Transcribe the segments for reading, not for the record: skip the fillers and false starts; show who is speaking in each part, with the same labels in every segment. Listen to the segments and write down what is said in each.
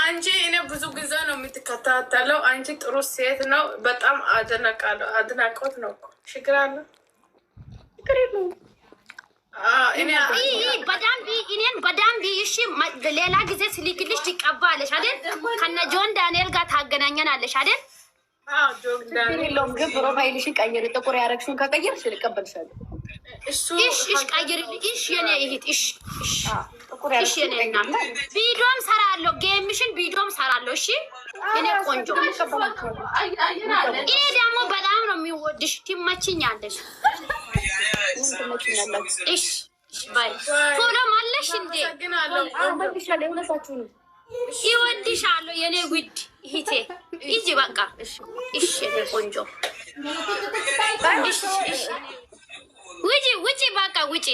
Speaker 1: አንቺ እኔ ብዙ ጊዜ ነው የምትከታተለው። አንቺ ጥሩ ሴት ነው። በጣም አደነቃለሁ። አድናቆት ነው እኮ ችግር አለ ችግር የለውም።
Speaker 2: እኔን በዳምቢ እሺ፣ ሌላ ጊዜ ስልክልሽ ትቀባለሽ አይደል? ከነ ጆን ዳንኤል ጋር ታገናኘናለሽ አይደል?
Speaker 3: የለውም ግን ፕሮፋይልሽን ቀይር። ጥቁር ያረግሽውን ከቀየርሽ ልቀበልሻለሁ።
Speaker 2: እሺ ቀይርልኝ። እሺ የኔ እህት እሺ እሺ የኔ እናት ቪዲዮም ሰራለሁ። ጌምሽን ቪዲዮም ሰራለሁ። እሺ የኔ ቆንጆ፣ ይሄ ደግሞ በጣም ነው የሚወድሽ። ትመችኛለሽ። እሺ ባይ ፎሎም አለሽ እንዴ? ይወድሻለሁ የኔ ውድ እህቴ። ይጂ በቃ እሺ የኔ ቆንጆ ውጪ ውጪ በቃ ውጪ።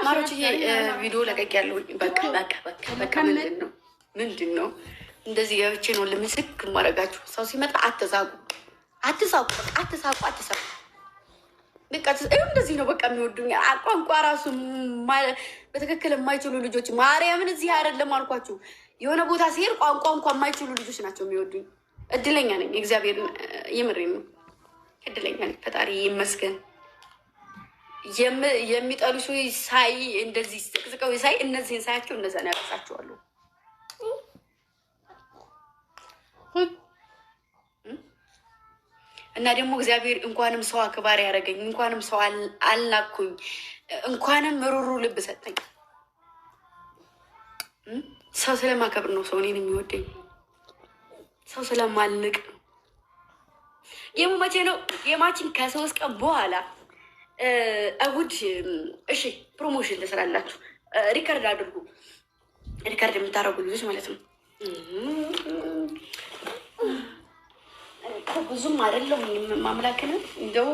Speaker 3: ማሮች ቪዲዮ ለቀቅ ያለው በቃ ምንድን ነው እንደዚህ ገብቼ ነው ለምስክ ማረጋችሁ። ሰው ሲመጣ አትሳቁ። በቃ እንደዚህ ነው በቃ የሚወዱኝ። ቋንቋ ራሱ በትክክል የማይችሉ ልጆች ማርያምን እዚህ አይደለም አልኳችሁ። የሆነ ቦታ ሲሄድ ቋንቋ እንኳን የማይችሉ ልጆች ናቸው የሚወዱኝ። እድለኛ ነኝ። እግዚአብሔር ይምሬ ነው። እድለኛ ነኝ። ፈጣሪ ይመስገን። የሚጠሉ ሰው ሳይ እንደዚህ ስቅስቀው ሳይ እነዚህን ሳያቸው እነዛን ያረሳቸዋለሁ። እና ደግሞ እግዚአብሔር እንኳንም ሰው አክባሪ ያደረገኝ፣ እንኳንም ሰው አልናኩኝ፣ እንኳንም ሩሩ ልብ ሰጠኝ። ሰው ስለማከብር ነው ሰው እኔን የሚወደኝ። ሰው ስለማልንቅ ነው። የመቼ ነው የማችን ከ3 ቀን በኋላ እሑድ። እሺ ፕሮሞሽን ልስራላችሁ። ሪከርድ አድርጉ። ሪከርድ የምታደርጉ ልጆች ማለት ነው። ብዙም አይደለም ማምላክን እንደው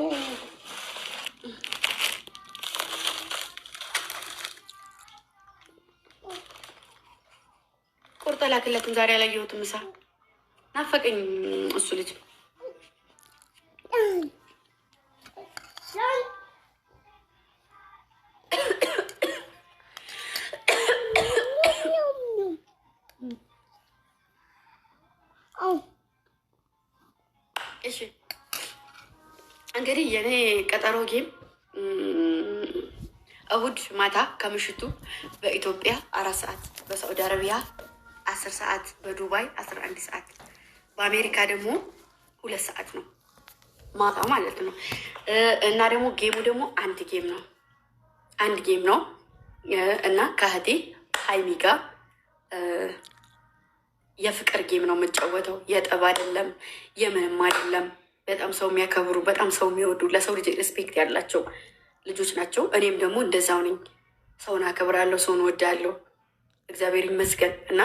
Speaker 3: ቁርጥ ላክለትም ዛሬ ያላየሁትም ምሳ ናፈቀኝ እሱ ልጅ። እሺ እንግዲህ የኔ ቀጠሮ ጌም እሑድ ማታ ከምሽቱ በኢትዮጵያ 4 ሰዓት፣ በሳዑዲ አረቢያ 10 ሰዓት፣ በዱባይ 11 ሰዓት፣ በአሜሪካ ደግሞ 2 ሰዓት ነው ማታ ማለት ነው። እና ደግሞ ጌሙ ደግሞ አንድ ጌም ነው እና ከእህቴ ሀይሚ ጋር የፍቅር ጌም ነው የምጫወተው። የጠብ አይደለም፣ የምንም አይደለም። በጣም ሰው የሚያከብሩ፣ በጣም ሰው የሚወዱ፣ ለሰው ልጅ ሪስፔክት ያላቸው ልጆች ናቸው። እኔም ደግሞ እንደዛው ነኝ። ሰውን አከብራለሁ፣ ሰውን ወዳለሁ። እግዚአብሔር ይመስገን። እና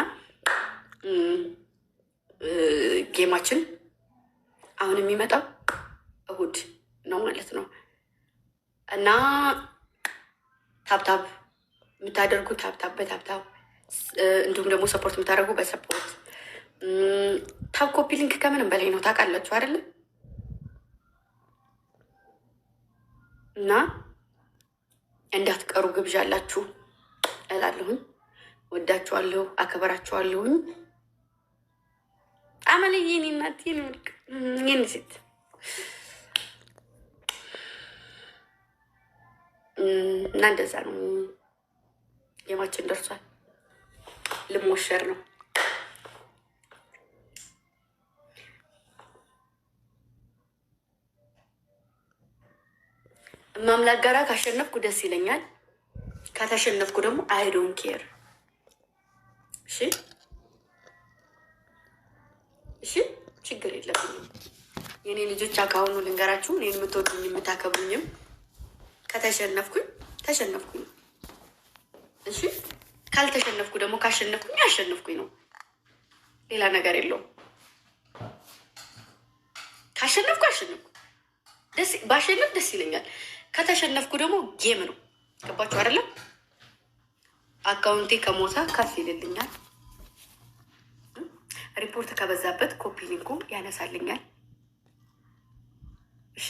Speaker 3: ጌማችን አሁን የሚመጣው እሑድ ነው ማለት ነው። እና ታብታብ የምታደርጉ ታብታብ በታብታብ እንዲሁም ደግሞ ሰፖርት የምታደርጉ በሰፖርት ታብ ኮፒ ሊንክ ከምንም በላይ ነው። ታውቃላችሁ አይደለም? እና እንዳትቀሩ ግብዣ አላችሁ እላለሁኝ። ወዳችኋለሁ፣ አከበራችኋለሁኝ። አመልዬ ናት ይህን ሴት እና እንደዛ ነው። ጌማችን ደርሷል። ልሞሸር ነው። ማምላክ ጋራ ካሸነፍኩ ደስ ይለኛል። ከተሸነፍኩ ደግሞ አይ ዶንት ኬር። እሺ ችግር የለብኝም። የኔ ልጆች አካሁኑ ልንገራችሁ፣ እኔን የምትወዱኝ የምታከብሩኝም ከተሸነፍኩኝ ተሸነፍኩኝ። እሺ ካልተሸነፍኩ ደግሞ ካሸነፍኩኝ አሸነፍኩኝ ነው። ሌላ ነገር የለውም። ካሸነፍኩ አሸነፍኩ፣ ባሸነፍ ደስ ይለኛል። ከተሸነፍኩ ደግሞ ጌም ነው። ገባችሁ አይደለም? አካውንቴ ከሞታ ከፍ ይልልኛል። ሪፖርት ከበዛበት ኮፒ ሊንኩ ያነሳልኛል። እሺ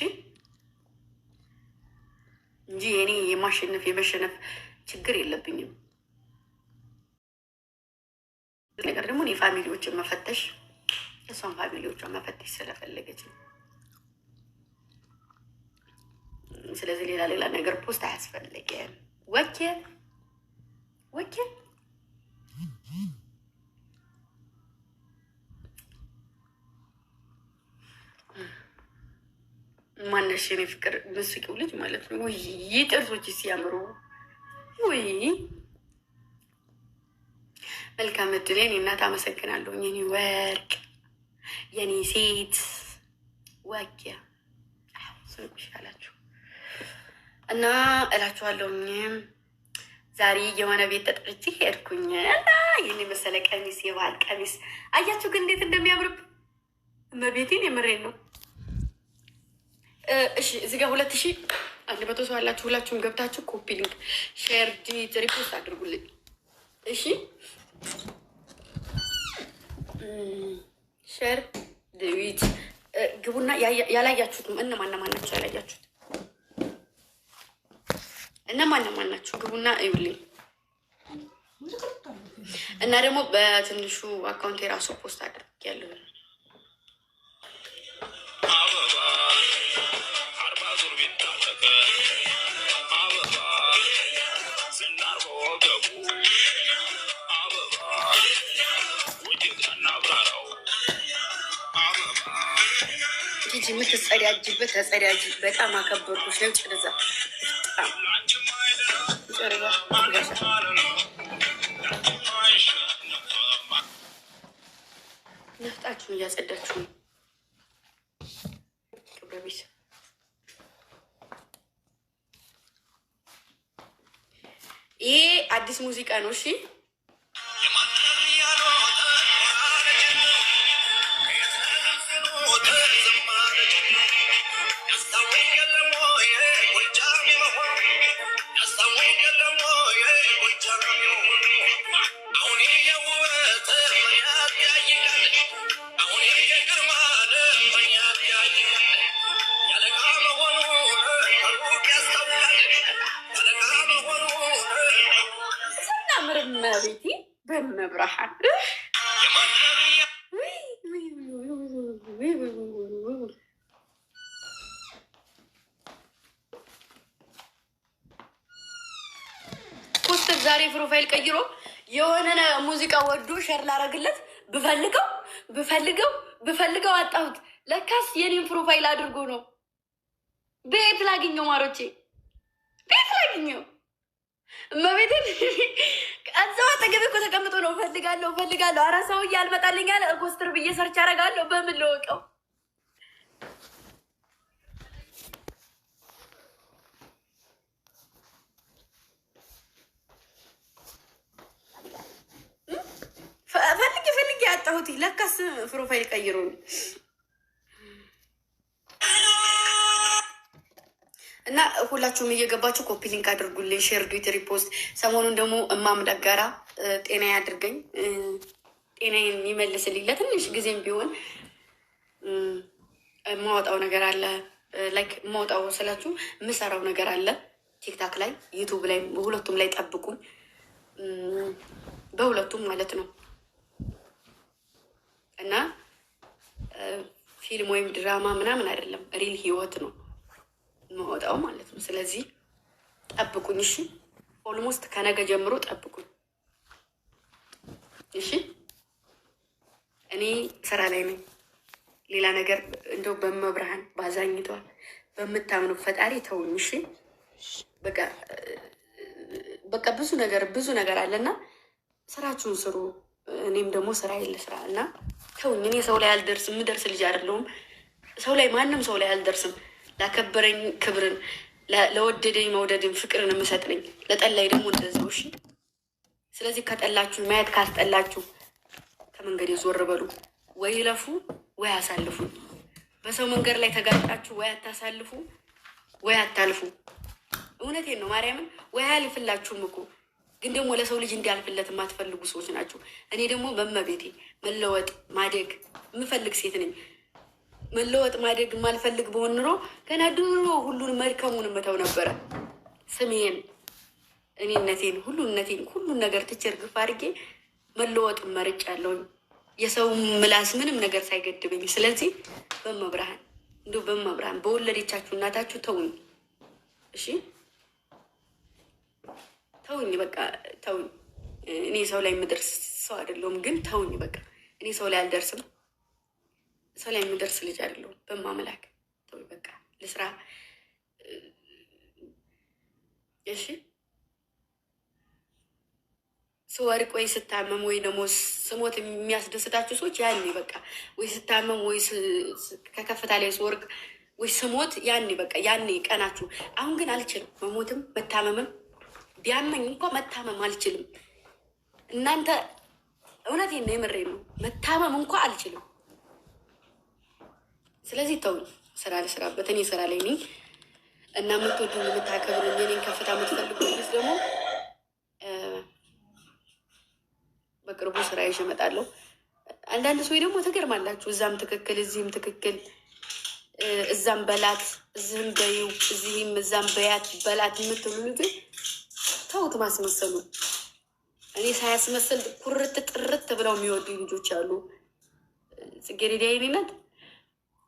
Speaker 3: እንጂ እኔ የማሸነፍ የመሸነፍ ችግር የለብኝም። ነገር ደግሞ እኔ ፋሚሊዎችን መፈተሽ እሷን ፋሚሊዎቿን መፈተሽ ስለፈለገች ነው። ስለዚህ ሌላ ነገር ፖስት አያስፈልግም። ወኬ ማነሽ የኔ ፍቅር ምስቂው ልጅ ማለት ነው። ውይ ጥርሶች ሲያምሩ! ውይ መልካም እድል የኔ እናት። አመሰግናለሁ የኔ ወርቅ፣ የኔ ሴት ዋኪያ ስንቁሽ አላችሁ እና እላችኋለሁኝ። ዛሬ የሆነ ቤት ተጠርቼ ሄድኩኝ እና ይህን የመሰለ ቀሚስ፣ የባህል ቀሚስ አያችሁ ግን እንዴት እንደሚያምርብ እመቤቴን፣ የምሬን ነው። እሺ እዚህ ጋር 2100 ሰው አላችሁ። ሁላችሁም ገብታችሁ ኮፒ ሊንክ፣ ሼር፣ ዲት፣ ሪፖስት አድርጉልኝ። እሺ ሼር ዲት ግቡና ያላያችሁትም እነማን ናቸው? ያላያችሁት እነማን ናቸው? ግቡና እዩልኝ። እና ደግሞ በትንሹ አካውንት የራሱ ፖስት አድርጌያለሁ። የምትጸዳጅበት ተጸዳጅ። በጣም አከበርኩሽ። ነው ጭርዛ ነፍጣችሁን እያጸዳችሁ ነው። ክብረ ቢስ ይሄ አዲስ ሙዚቃ ነው። እሺ ቤቲ በመብርሃን ፖስተር ዛሬ ፕሮፋይል ቀይሮ የሆነ ሙዚቃ ወዶ ሸር ላረግለት ብፈልገው አጣሁት። ለካስ የኔን ፕሮፋይል አድርጎ ነው። ቤት ላግኘው ማሮቼ፣ ቤት ላግኘው እመቤትን እዛው አጠገቤ እኮ ተቀምጦ ነው። እፈልጋለሁ። ኧረ ሰውዬ አልመጣልኝ አለ። ኮስተር ብዬ ሰርች አደርጋለሁ። በምን ልወቀው? ፈልጌ ያጣሁት ለካስ ፕሮፋይል ቀይሮ ነው። እና ሁላችሁም እየገባችሁ ኮፒ ሊንክ አድርጉልኝ፣ ሼር፣ ዱት፣ ሪፖስት። ሰሞኑን ደግሞ እማምላክ ጋራ ጤና ያድርገኝ፣ ጤናዬን ይመልስልኝ። ለትንሽ ጊዜም ቢሆን የማወጣው ነገር አለ። ላይክ የማወጣው ስላችሁ የምሰራው ነገር አለ ቲክታክ ላይ፣ ዩቱብ ላይ፣ በሁለቱም ላይ ጠብቁኝ። በሁለቱም ማለት ነው። እና ፊልም ወይም ድራማ ምናምን አይደለም፣ ሪል ህይወት ነው መወጣው ማለት ነው። ስለዚህ ጠብቁኝ እሺ። ኦልሞስት ከነገ ጀምሮ ጠብቁኝ እሺ። እኔ ስራ ላይ ነኝ። ሌላ ነገር እንደው በመብርሃን ባዛኝቷ በምታምኑ ፈጣሪ ተውኝ እሺ። በቃ ብዙ ነገር አለና ስራችሁን ስሩ። እኔም ደግሞ ስራ የለ ስራ እና ተውኝ። እኔ ሰው ላይ አልደርስም። የምደርስ ልጅ አይደለሁም። ሰው ላይ ማንም ሰው ላይ አልደርስም። ላከበረኝ ክብርን፣ ለወደደኝ መውደድን፣ ፍቅርን የምሰጥ ነኝ። ለጠላይ ደግሞ እንደዚያው እሺ። ስለዚህ ከጠላችሁ ማየት ካስጠላችሁ ከመንገድ ዞር በሉ። ወይ ይለፉ ወይ አሳልፉ። በሰው መንገድ ላይ ተጋጣችሁ ወይ አታሳልፉ ወይ አታልፉ። እውነቴን ነው ማርያምን። ወይ አያልፍላችሁም እኮ ግን ደግሞ ለሰው ልጅ እንዲያልፍለት የማትፈልጉ ሰዎች ናቸው። እኔ ደግሞ በመቤቴ መለወጥ ማደግ የምፈልግ ሴት ነኝ። መለወጥ ማደግ የማልፈልግ በሆን ኑሮ ገና ድሮ ሁሉን መድከሙን መተው ነበረ። ስሜን፣ እኔነቴን፣ ሁሉን ነገር ትቼ እርግፍ አድርጌ መለወጡን መርጫለሁኝ። የሰው ምላስ ምንም ነገር ሳይገድበኝ። ስለዚህ በመብርሃን እንዲሁ በመብርሃን በወለደቻችሁ እናታችሁ ተውኝ፣ እሺ ተውኝ፣ በቃ ተውኝ። እኔ ሰው ላይ የምደርስ ሰው አይደለሁም፣ ግን ተውኝ በቃ። እኔ ሰው ላይ አልደርስም፣ ሰው ላይ የምደርስ ልጅ አይደለሁም። በማምላክ ተውኝ በቃ፣ ልስራ እሺ። ስወርቅ ወይ ስታመም ወይ ደግሞ ስሞት የሚያስደስታችሁ ሰዎች ያኔ በቃ ወይ ስታመም ወይ ከከፍታ ላይ ስወርቅ ወይ ስሞት ያኔ በቃ ያኔ ቀናችሁ። አሁን ግን አልችልም፣ መሞትም መታመምም ቢያመኝ እንኳ መታመም አልችልም። እናንተ እውነቴን ነው፣ የምሬን ነው። መታመም እንኳ አልችልም። ስለዚህ ተውኝ፣ ስራ ልስራበት። እኔ ስራ ላይ ነኝ እና የምትወዱኝ የምታከብሩኝ የኔን ከፍታ የምትፈልጉ ደግሞ በቅርቡ ስራ ይዤ እመጣለሁ። አንዳንድ ሰው ደግሞ ትገርማላችሁ። እዛም ትክክል እዚህም ትክክል፣ እዛም በላት እዚህም በይው እዚህም እዛም በያት በላት የምትሉ ልጆች ተውት ማስመሰሉ። እኔ ሳያስመስል ኩርት ጥርት ብለው የሚወዱ ልጆች አሉ። ጽጌረዳ የኔ ናት።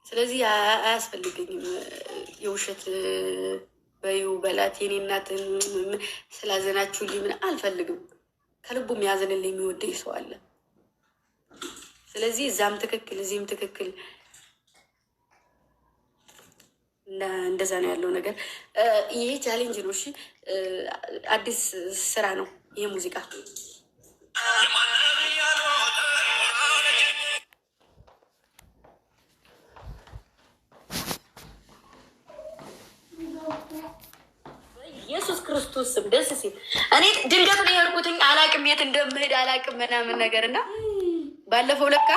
Speaker 3: ስለዚህ አያስፈልገኝም የውሸት በይው በላት የኔ እናት ስላዘናችሁልኝ ምን አልፈልግም። ከልቡ የሚያዝንልኝ የሚወደኝ ሰው አለ። ስለዚህ እዛም ትክክል እዚህም ትክክል፣ እንደዛ ነው ያለው ነገር። ይሄ ቻሌንጅ ነው። እሺ አዲስ ስራ ነው ይሄ ሙዚቃ። ኢየሱስ ክርስቶስ ስም ደስ ሲል እኔ ድንገት ነው ያልኩትኝ። አላቅም የት እንደምሄድ አላቅም ምናምን ነገር እና ባለፈው ለካ